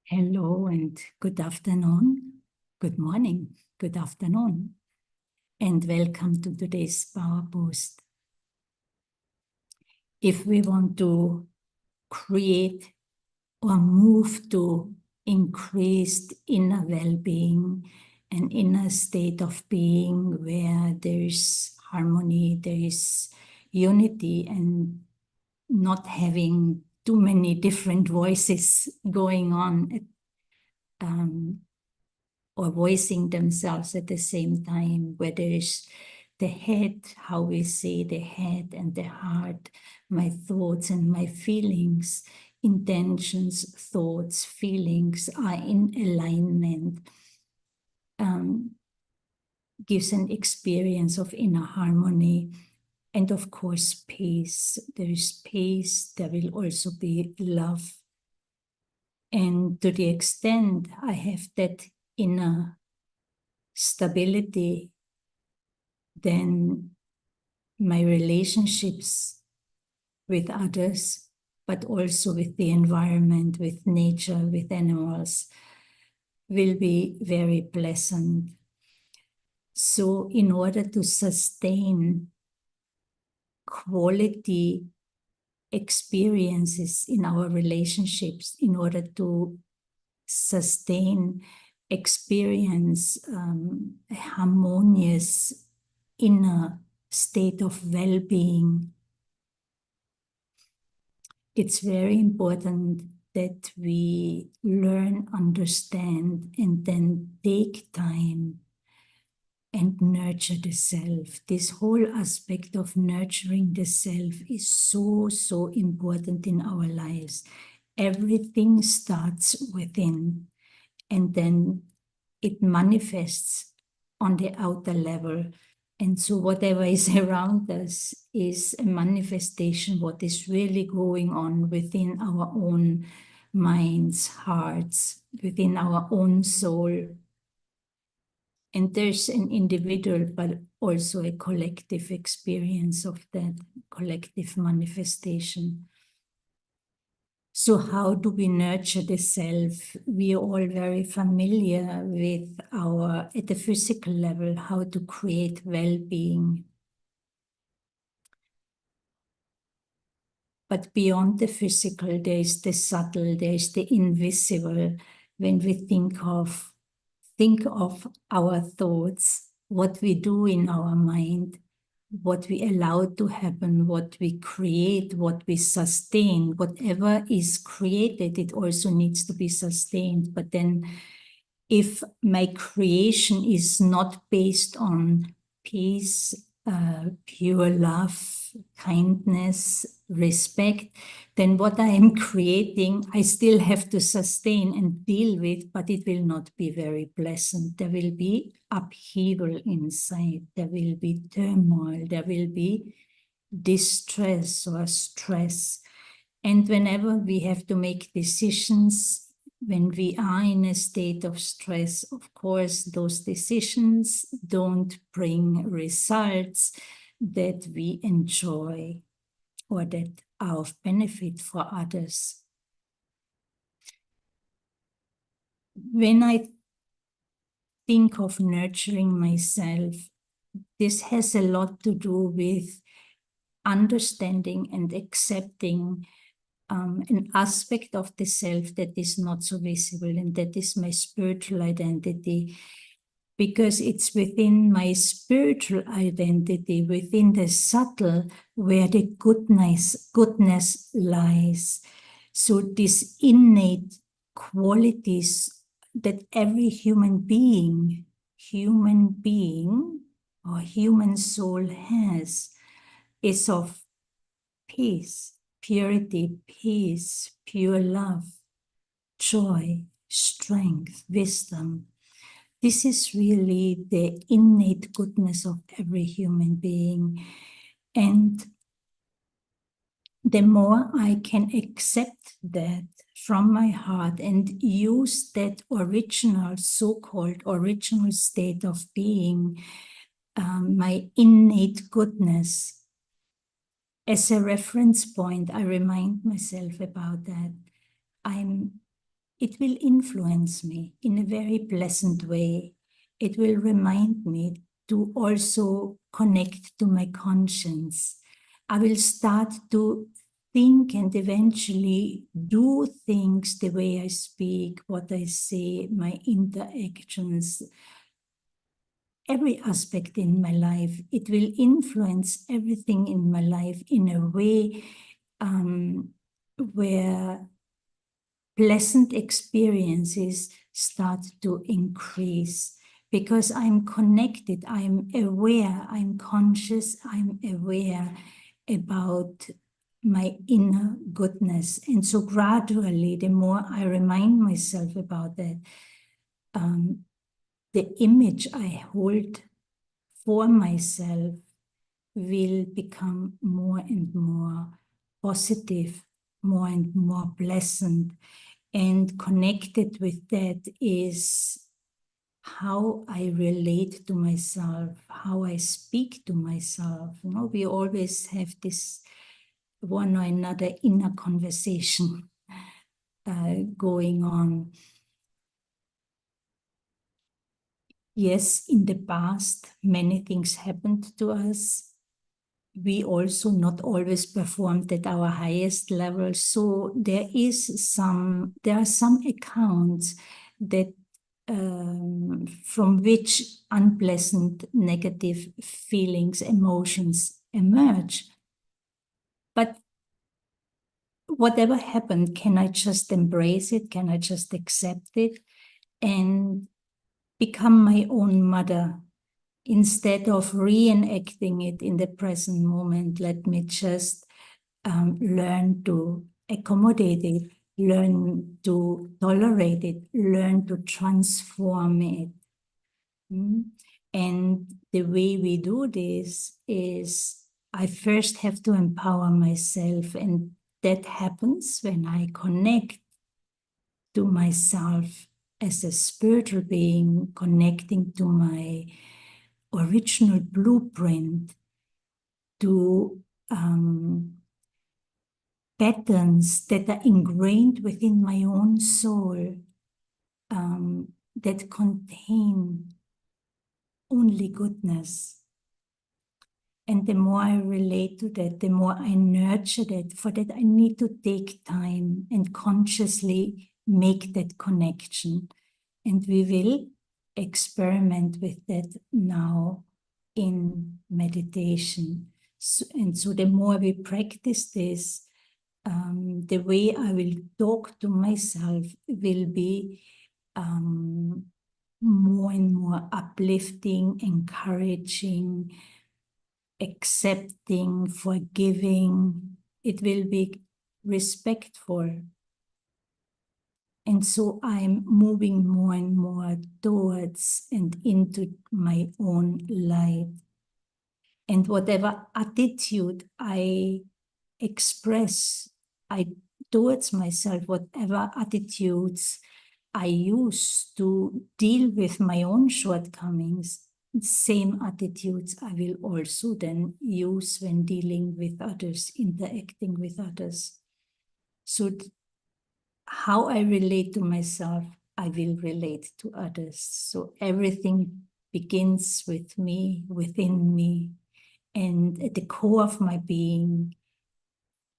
Hello and good afternoon, good morning, good afternoon, and welcome to today's Powerboost. If we want to create or move to increased inner well-being, an inner state of being where there is harmony, there is unity, and not having too many different voices going on or voicing themselves at the same time, where there is the head, how we say the head and the heart, my thoughts and my feelings, intentions, thoughts, feelings are in alignment, gives an experience of inner harmony. And of course, peace. There is peace, there will also be love. And to the extent I have that inner stability, then my relationships with others, but also with the environment, with nature, with animals, will be very pleasant. So in order to sustain quality experiences in our relationships, in order to sustain experience a harmonious inner state of well-being, it's very important that we learn, understand, and then take time and nurture the self. This whole aspect of nurturing the self is so, so important in our lives. Everything starts within, and then it manifests on the outer level. And so whatever is around us is a manifestation, what is really going on within our own minds, hearts, within our own soul. And there's an individual, but also a collective experience of that collective manifestation. So how do we nurture the self? We are all very familiar with at the physical level, how to create well-being. But beyond the physical, there is the subtle, there is the invisible. When we think of our thoughts, what we do in our mind, what we allow to happen, what we create, what we sustain, whatever is created, it also needs to be sustained. But then if my creation is not based on peace, pure love, kindness, respect, then what I am creating, I still have to sustain and deal with, but it will not be very pleasant. There will be upheaval inside. There will be turmoil. There will be distress or stress. And whenever we have to make decisions, when we are in a state of stress, of course, those decisions don't bring results that we enjoy or that are of benefit for others. When I think of nurturing myself, this has a lot to do with understanding and accepting an aspect of the self that is not so visible, and that is my spiritual identity, because it's within my spiritual identity, within the subtle, where the goodness lies. So these innate qualities that every human being or human soul has is of peace, purity, peace, pure love, joy, strength, wisdom. This is really the innate goodness of every human being. And the more I can accept that from my heart and use that original, so-called original state of being, my innate goodness, as a reference point, I remind myself about that. I'm it will influence me in a very pleasant way. It will remind me to also connect to my conscience. I will start to think and eventually do things the way I speak, what I say, my interactions, every aspect in my life. It will influence everything in my life in a way where pleasant experiences start to increase because I'm connected, I'm aware, I'm conscious, I'm aware about my inner goodness. And so gradually, the more I remind myself about that, the image I hold for myself will become more and more positive, more and more pleasant. And connected with that is how I relate to myself, how I speak to myself. You know, we always have this one or another inner conversation going on. Yes, in the past, many things happened to us. We also not always performed at our highest level. So there are some accounts that from which unpleasant negative feelings, emotions emerge. But whatever happened, can I just embrace it? Can I just accept it and become my own mother? Instead of reenacting it in the present moment, let me just learn to accommodate it, learn to tolerate it, learn to transform it. And the way we do this is I first have to empower myself, and that happens when I connect to myself as a spiritual being, connecting to my original blueprint, to patterns that are ingrained within my own soul, that contain only goodness. And the more I relate to that, the more I nurture that. For that, I need to take time and consciously make that connection. And we will experiment with that now in meditation. And so the more we practice this, the way I will talk to myself will be more and more uplifting, encouraging, accepting, forgiving. It will be respectful. And so I'm moving more and more towards and into my own light. And whatever attitude I express towards myself, whatever attitudes I use to deal with my own shortcomings, same attitudes I will also then use when dealing with others, interacting with others. So how I relate to myself, I will relate to others. So everything begins with me, within me, and at the core of my being,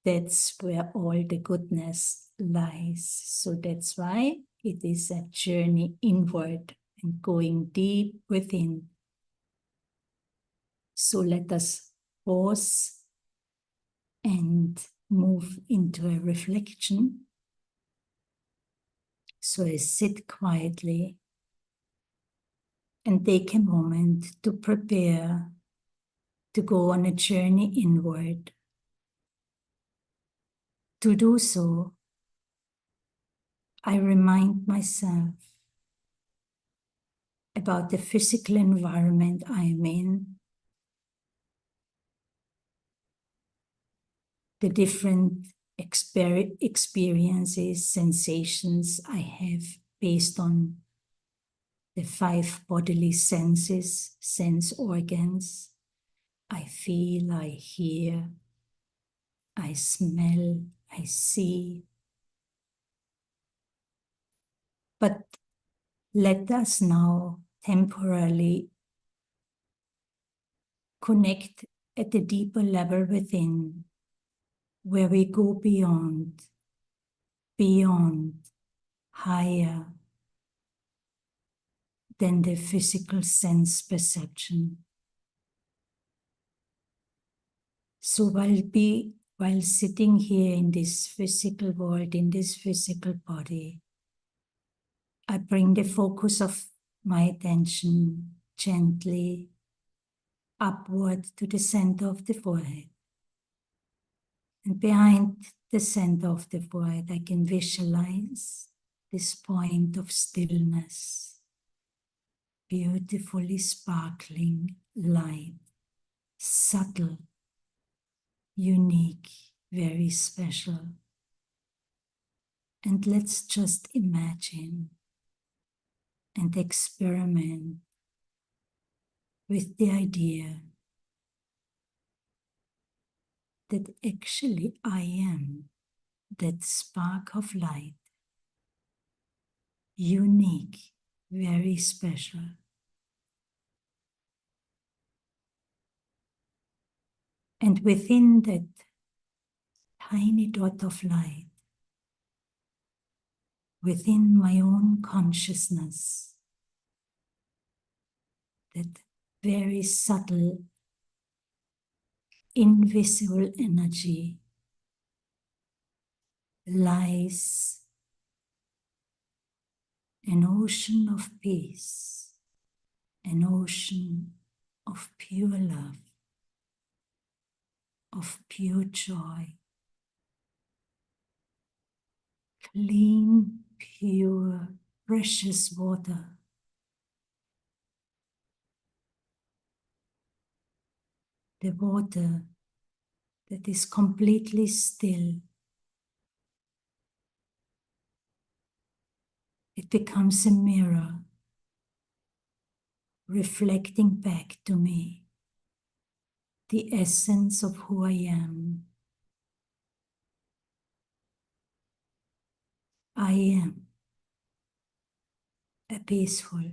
that's where all the goodness lies. So that's why it is a journey inward and going deep within. So let us pause and move into a reflection. So I sit quietly and take a moment to prepare to go on a journey inward. To do so, I remind myself about the physical environment I am in, the different experiences, sensations I have based on the 5 bodily senses, sense organs. I feel, I hear, I smell, I see. But let us now temporarily connect at a deeper level within, where we go beyond, higher than the physical sense perception. So while sitting here in this physical world, in this physical body, I bring the focus of my attention gently upward to the center of the forehead. And behind the center of the forehead, I can visualize this point of stillness, beautifully sparkling light, subtle, unique, very special. And let's just imagine and experiment with the idea that actually I am that spark of light, unique, very special. And within that tiny dot of light, within my own consciousness, that very subtle, invisible energy lies an ocean of peace, an ocean of pure love, of pure joy, clean, pure, precious water. The water that is completely still. It becomes a mirror, reflecting back to me the essence of who I am. I am a peaceful,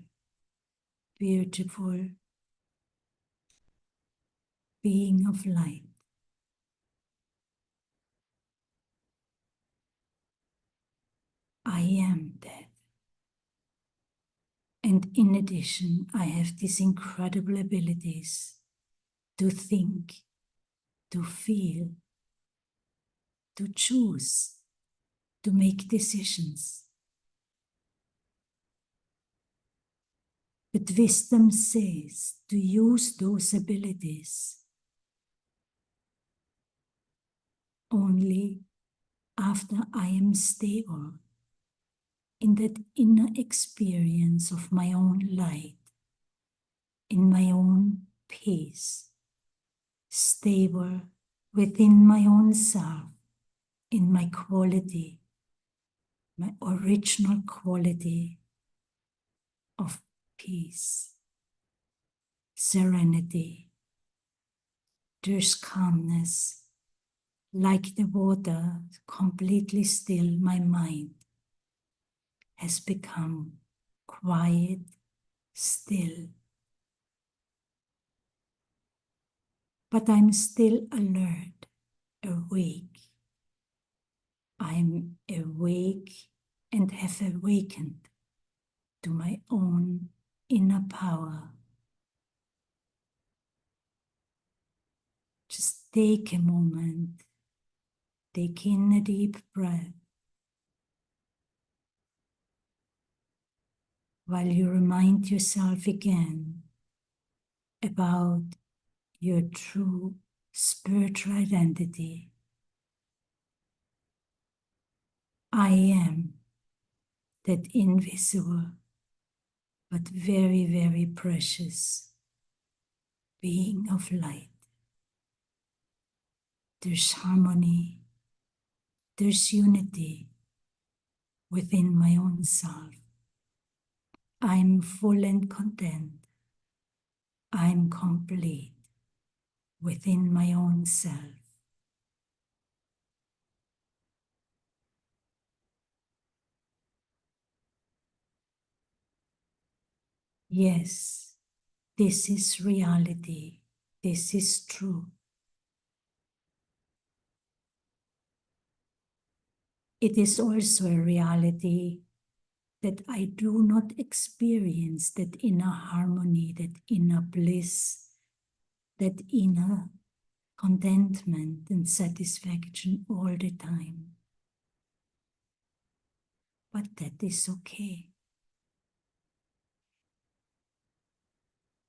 beautiful being of light. I am that. And in addition, I have these incredible abilities to think, to feel, to choose, to make decisions. But wisdom says to use those abilities only after I am stable in that inner experience of my own light, in my own peace, stable within my own self, in my quality, my original quality of peace, serenity. There's calmness, like the water, completely still. My mind has become quiet, still. But I'm still alert, awake. I'm awake and have awakened to my own inner power. Just take a moment, take in a deep breath while you remind yourself again about your true spiritual identity. I am that invisible but very, very precious being of light. There's harmony, there's unity within my own self. I'm full and content. I'm complete within my own self. Yes, this is reality. This is true. It is also a reality that I do not experience that inner harmony, that inner bliss, that inner contentment and satisfaction all the time. But that is okay.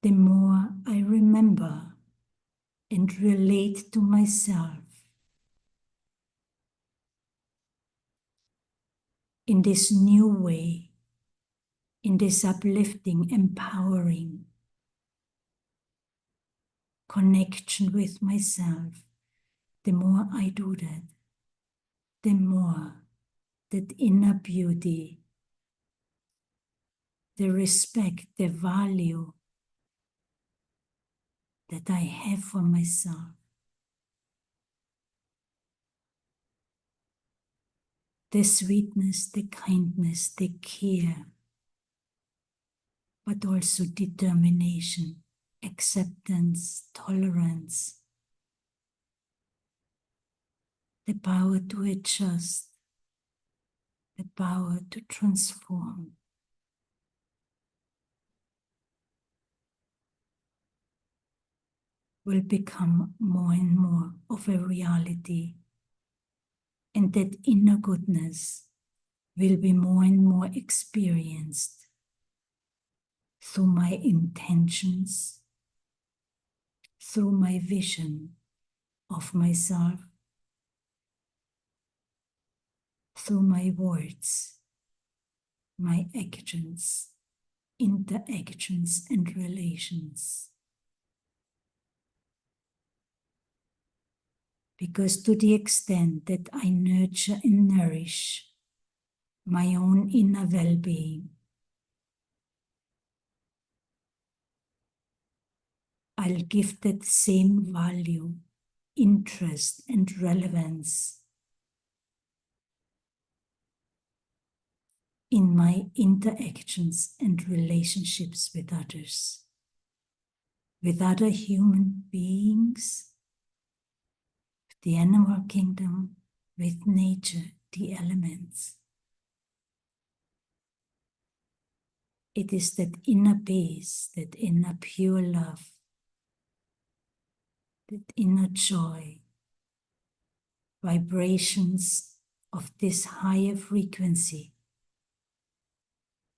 The more I remember and relate to myself in this new way, in this uplifting, empowering connection with myself, the more I do that, the more that inner beauty, the respect, the value that I have for myself, the sweetness, the kindness, the care, but also determination, acceptance, tolerance, the power to adjust, the power to transform, will become more and more of a reality, and that inner goodness will be more and more experienced through my intentions, through my vision of myself, through my words, my actions, interactions, and relations. Because to the extent that I nurture and nourish my own inner well-being, I'll give that same value, interest, and relevance in my interactions and relationships with others, with other human beings, the animal kingdom, with nature, the elements. It is that inner peace, that inner pure love, that inner joy, vibrations of this higher frequency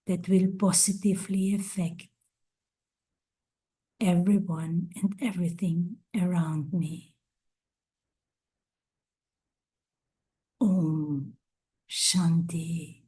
that will positively affect everyone and everything around me. Om Shanti.